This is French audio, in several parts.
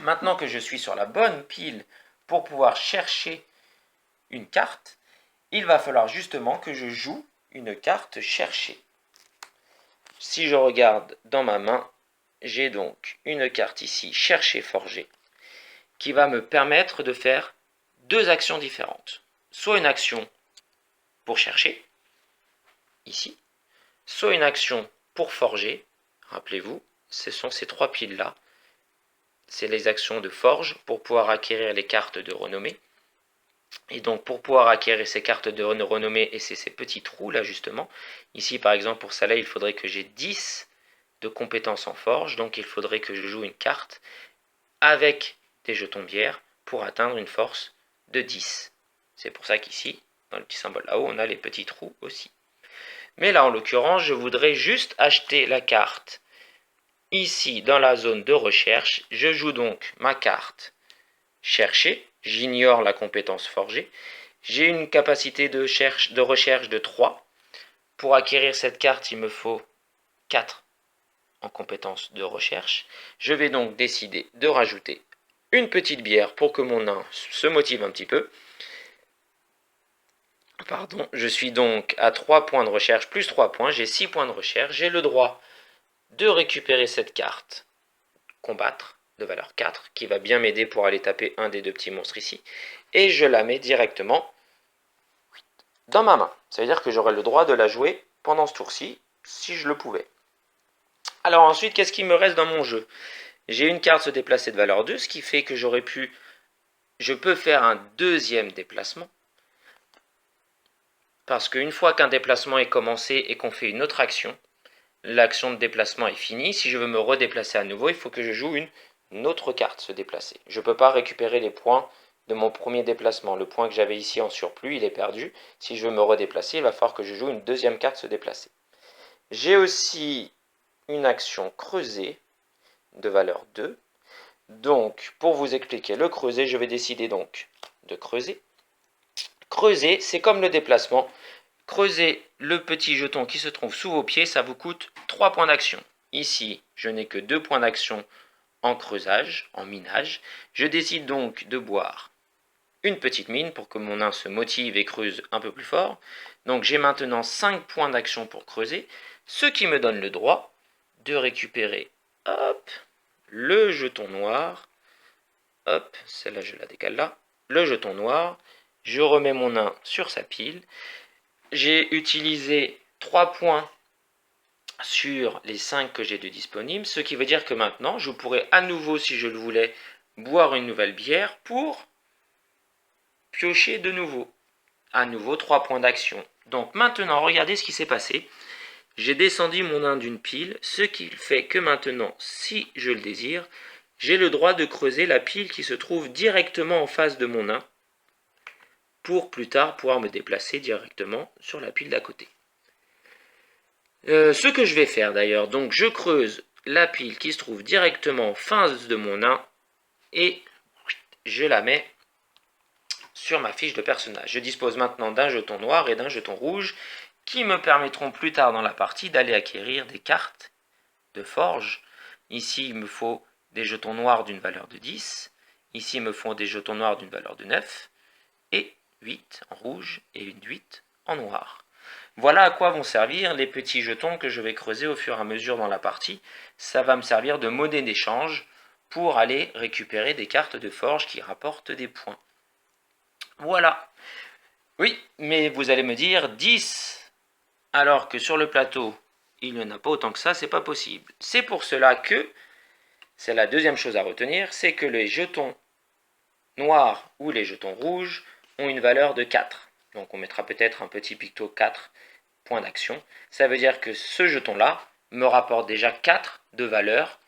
Maintenant que je suis sur la bonne pile pour pouvoir chercher une carte, il va falloir justement que je joue une carte cherchée. Si je regarde dans ma main, j'ai donc une carte ici, chercher forger, qui va me permettre de faire deux actions différentes. Soit une action pour chercher, ici, soit une action pour forger. Rappelez-vous, ce sont ces trois piles-là. C'est les actions de forge pour pouvoir acquérir les cartes de renommée. Et donc pour pouvoir acquérir ces cartes de renommée, et c'est ces petits trous là justement, ici par exemple pour celle-là il faudrait que j'ai 10 de compétences en forge, donc il faudrait que je joue une carte avec des jetons bière pour atteindre une force de 10. C'est pour ça qu'ici, dans le petit symbole là-haut, on a les petits trous aussi. Mais là en l'occurrence, je voudrais juste acheter la carte ici dans la zone de recherche. Je joue donc ma carte chercher, j'ignore la compétence forgée. J'ai une capacité de recherche de 3. Pour acquérir cette carte, il me faut 4 en compétence de recherche. Je vais donc décider de rajouter une petite bière pour que mon nain se motive un petit peu. Pardon, je suis donc à 3 points de recherche plus 3 points, j'ai 6 points de recherche. J'ai le droit de récupérer cette carte combattre de valeur 4 qui va bien m'aider pour aller taper un des deux petits monstres ici. Et je la mets directement dans ma main. Ça veut dire que j'aurai le droit de la jouer pendant ce tour-ci, si je le pouvais. Alors ensuite, qu'est-ce qui me reste dans mon jeu? J'ai une carte se déplacer de valeur 2, ce qui fait que je peux faire un deuxième déplacement. Parce qu'une fois qu'un déplacement est commencé et qu'on fait une autre action, l'action de déplacement est finie. Si je veux me redéplacer à nouveau, il faut que je joue une autre carte se déplacer. Je ne peux pas récupérer les points de mon premier déplacement. Le point que j'avais ici en surplus, il est perdu. Si je veux me redéplacer, il va falloir que je joue une deuxième carte se déplacer. J'ai aussi une action creuser de valeur 2. Donc, pour vous expliquer le creuser, je vais décider donc de creuser. Creuser, c'est comme le déplacement. Creuser le petit jeton qui se trouve sous vos pieds, ça vous coûte 3 points d'action. Ici, je n'ai que 2 points d'action en creusage, en minage. Je décide donc de boire une petite mine pour que mon nain se motive et creuse un peu plus fort. Donc j'ai maintenant 5 points d'action pour creuser, ce qui me donne le droit de récupérer, hop, le jeton noir. Hop, celle-là je la décale là. Le jeton noir. Je remets mon nain sur sa pile. J'ai utilisé 3 points sur les 5 que j'ai de disponibles, ce qui veut dire que maintenant, je pourrais à nouveau, si je le voulais, boire une nouvelle bière pour piocher de nouveau. À nouveau 3 points d'action. Donc maintenant, regardez ce qui s'est passé. J'ai descendu mon nain d'une pile, ce qui fait que maintenant, si je le désire, j'ai le droit de creuser la pile qui se trouve directement en face de mon nain pour plus tard pouvoir me déplacer directement sur la pile d'à côté. Ce que je vais faire d'ailleurs, donc je creuse la pile qui se trouve directement en face de mon nain et je la mets sur ma fiche de personnage. Je dispose maintenant d'un jeton noir et d'un jeton rouge qui me permettront plus tard dans la partie d'aller acquérir des cartes de forge. Ici, il me faut des jetons noirs d'une valeur de 10. Ici, il me faut des jetons noirs d'une valeur de 9. Et 8 en rouge et une 8 en noir. Voilà à quoi vont servir les petits jetons que je vais creuser au fur et à mesure dans la partie. Ça va me servir de monnaie d'échange pour aller récupérer des cartes de forge qui rapportent des points. Voilà. Oui, mais vous allez me dire 10, alors que sur le plateau, il n'y en a pas autant que ça, c'est pas possible. C'est pour cela que, c'est la deuxième chose à retenir, c'est que les jetons noirs ou les jetons rouges ont une valeur de 4. Donc on mettra peut-être un petit picto 4 points d'action. Ça veut dire que ce jeton-là me rapporte déjà 4 de valeur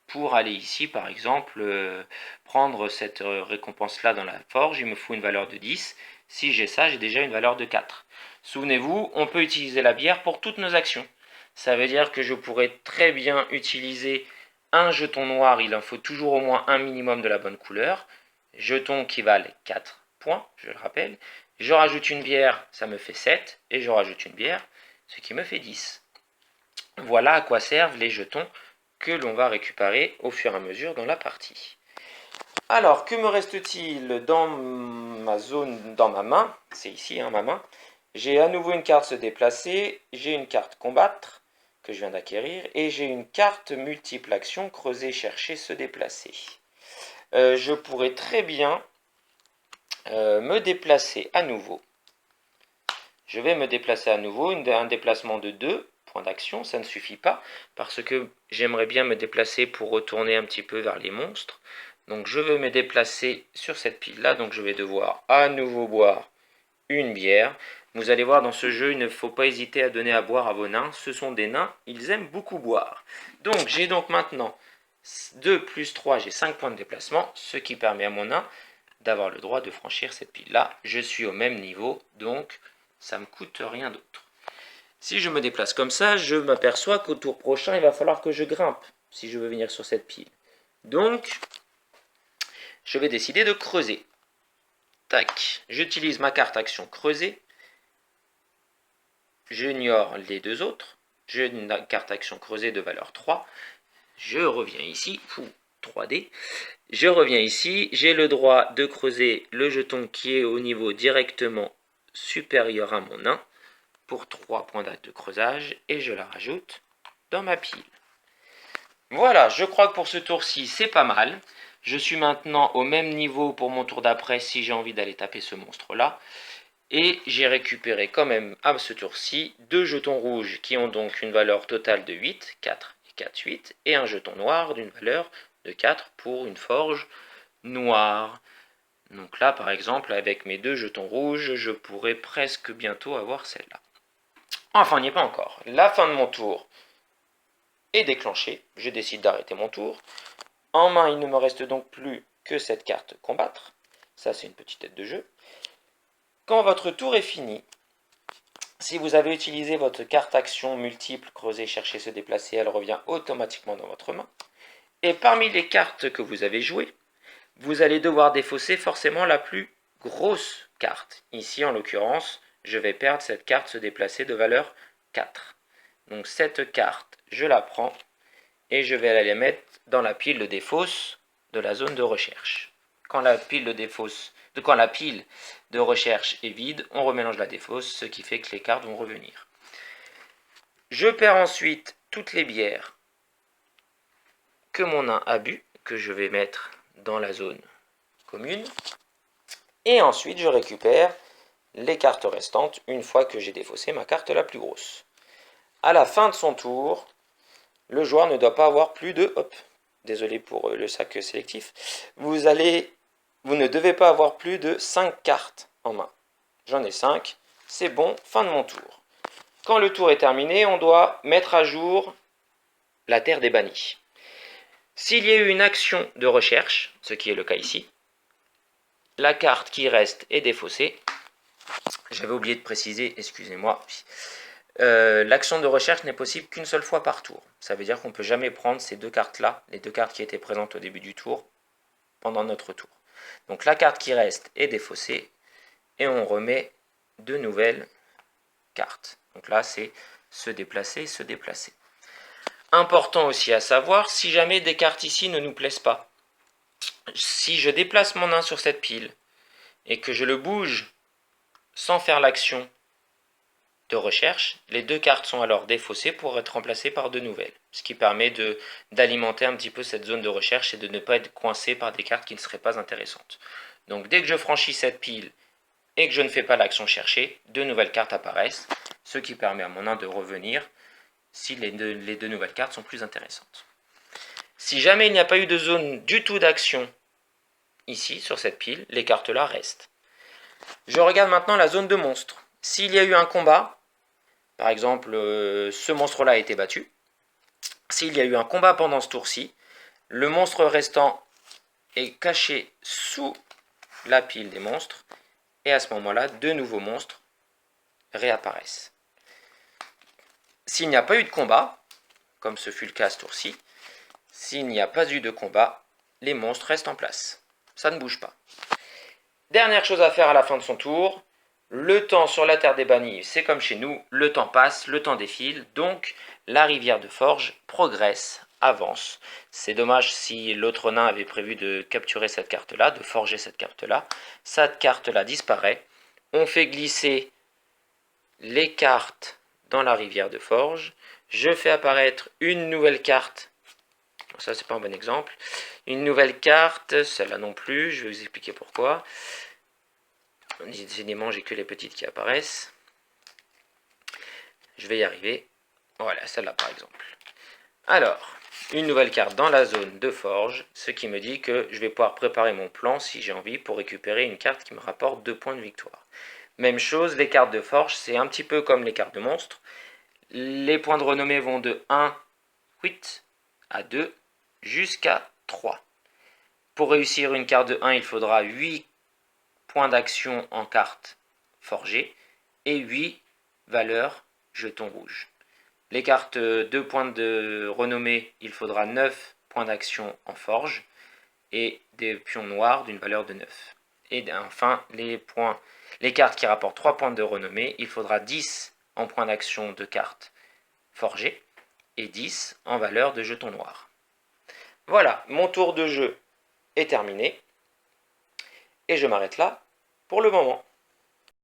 pour aller ici, par exemple, prendre cette récompense-là dans la forge. Il me faut une valeur de 10. Si j'ai ça, j'ai déjà une valeur de 4. Souvenez-vous, on peut utiliser la bière pour toutes nos actions. Ça veut dire que je pourrais très bien utiliser un jeton noir, il en faut toujours au moins un minimum de la bonne couleur. Jetons qui valent 4 points, je le rappelle. Je rajoute une bière, ça me fait 7, et je rajoute une bière, ce qui me fait 10. Voilà à quoi servent les jetons que l'on va récupérer au fur et à mesure dans la partie. Alors, que me reste-t-il dans ma zone, dans ma main? C'est ici, hein, ma main. J'ai à nouveau une carte se déplacer, j'ai une carte combattre que je viens d'acquérir, et j'ai une carte multiple action creuser, chercher, se déplacer. Je pourrais très bien me déplacer à nouveau. Je vais me déplacer à nouveau, un déplacement de 2 points d'action, ça ne suffit pas, parce que j'aimerais bien me déplacer pour retourner un petit peu vers les monstres. Donc je vais me déplacer sur cette pile-là, donc je vais devoir à nouveau boire une bière. Vous allez voir, dans ce jeu, il ne faut pas hésiter à donner à boire à vos nains. Ce sont des nains, ils aiment beaucoup boire. Donc j'ai donc maintenant 2 plus 3, j'ai 5 points de déplacement, ce qui permet à mon nain d'avoir le droit de franchir cette pile-là. Je suis au même niveau, donc ça ne me coûte rien d'autre. Si je me déplace comme ça, je m'aperçois qu'au tour prochain, il va falloir que je grimpe si je veux venir sur cette pile. Donc, je vais décider de creuser. Tac, j'utilise ma carte action creuser. J'ignore les deux autres. J'ai une carte action creuser de valeur 3. Je reviens ici. 3D. Je reviens ici. J'ai le droit de creuser le jeton qui est au niveau directement supérieur à mon 1 pour 3 points de creusage. Et je la rajoute dans ma pile. Voilà, je crois que pour ce tour-ci, c'est pas mal. Je suis maintenant au même niveau pour mon tour d'après si j'ai envie d'aller taper ce monstre-là. Et j'ai récupéré quand même à ce tour-ci 2 jetons rouges qui ont donc une valeur totale de 8, 4 et 4, 8, et un jeton noir d'une valeur de 4 pour une forge noire. Donc là, par exemple, avec mes 2 jetons rouges, je pourrais presque bientôt avoir celle-là. Enfin, on n'y est pas encore. La fin de mon tour est déclenchée. Je décide d'arrêter mon tour. En main, il ne me reste donc plus que cette carte combattre. Ça, c'est une petite tête de jeu. Quand votre tour est fini, si vous avez utilisé votre carte action multiple, creuser, chercher, se déplacer, elle revient automatiquement dans votre main. Et parmi les cartes que vous avez jouées, vous allez devoir défausser forcément la plus grosse carte. Ici, en l'occurrence, je vais perdre cette carte se déplacer de valeur 4. Donc cette carte, je la prends et je vais aller la mettre dans la pile de défausse de la zone de recherche. Quand la pile de recherche est vide, on remélange la défausse, ce qui fait que les cartes vont revenir. Je perds ensuite toutes les bières que mon nain a bu, que je vais mettre dans la zone commune. Et ensuite, je récupère les cartes restantes une fois que j'ai défaussé ma carte la plus grosse. À la fin de son tour, le joueur ne doit pas avoir plus de... Hop, désolé pour le sac sélectif. Vous ne devez pas avoir plus de 5 cartes en main. J'en ai 5, c'est bon, fin de mon tour. Quand le tour est terminé, on doit mettre à jour la terre des bannis. S'il y a eu une action de recherche, ce qui est le cas ici, la carte qui reste est défaussée. J'avais oublié de préciser, excusez-moi. L'action de recherche n'est possible qu'une seule fois par tour. Ça veut dire qu'on ne peut jamais prendre ces deux cartes-là, les deux cartes qui étaient présentes au début du tour, pendant notre tour. Donc la carte qui reste est défaussée et on remet de nouvelles cartes. Donc là, c'est se déplacer, se déplacer. Important aussi à savoir, si jamais des cartes ici ne nous plaisent pas, si je déplace mon nain sur cette pile et que je le bouge sans faire l'action de recherche, les deux cartes sont alors défaussées pour être remplacées par de nouvelles, ce qui permet d'alimenter un petit peu cette zone de recherche et de ne pas être coincé par des cartes qui ne seraient pas intéressantes. Donc dès que je franchis cette pile et que je ne fais pas l'action chercher, de nouvelles cartes apparaissent, ce qui permet à mon nain de revenir si les deux nouvelles cartes sont plus intéressantes. Si jamais il n'y a pas eu de zone du tout d'action ici, sur cette pile, les cartes-là restent. Je regarde maintenant la zone de monstres. S'il y a eu un combat, par exemple, ce monstre-là a été battu. S'il y a eu un combat pendant ce tour-ci, le monstre restant est caché sous la pile des monstres. Et à ce moment-là, deux nouveaux monstres réapparaissent. S'il n'y a pas eu de combat, comme ce fut le cas ce tour-ci, s'il n'y a pas eu de combat, les monstres restent en place. Ça ne bouge pas. Dernière chose à faire à la fin de son tour, le temps sur la terre des bannis, c'est comme chez nous, le temps passe, le temps défile, donc la rivière de forge progresse avance. C'est dommage si l'autre nain avait prévu de capturer cette carte-là, de forger cette carte-là. Cette carte-là disparaît. On fait glisser les cartes dans la rivière de forge. Je fais apparaître une nouvelle carte. Ça, c'est pas un bon exemple. Une nouvelle carte, celle-là non plus. Je vais vous expliquer pourquoi. Décidément, j'ai que les petites qui apparaissent. Je vais y arriver. Voilà, celle-là par exemple. Alors, une nouvelle carte dans la zone de forge, ce qui me dit que je vais pouvoir préparer mon plan si j'ai envie pour récupérer une carte qui me rapporte 2 points de victoire. Même chose, les cartes de forge, c'est un petit peu comme les cartes de monstres. Les points de renommée vont de 1, 8 à 2 jusqu'à 3. Pour réussir une carte de 1, il faudra 8 points d'action en carte forgée et 8 valeurs jetons rouges. Les cartes 2 points de renommée, il faudra 9 points d'action en forge et des pions noirs d'une valeur de 9. Et enfin, les cartes qui rapportent 3 points de renommée, il faudra 10 en points d'action de cartes forgées et 10 en valeur de jetons noirs. Voilà, mon tour de jeu est terminé et je m'arrête là pour le moment.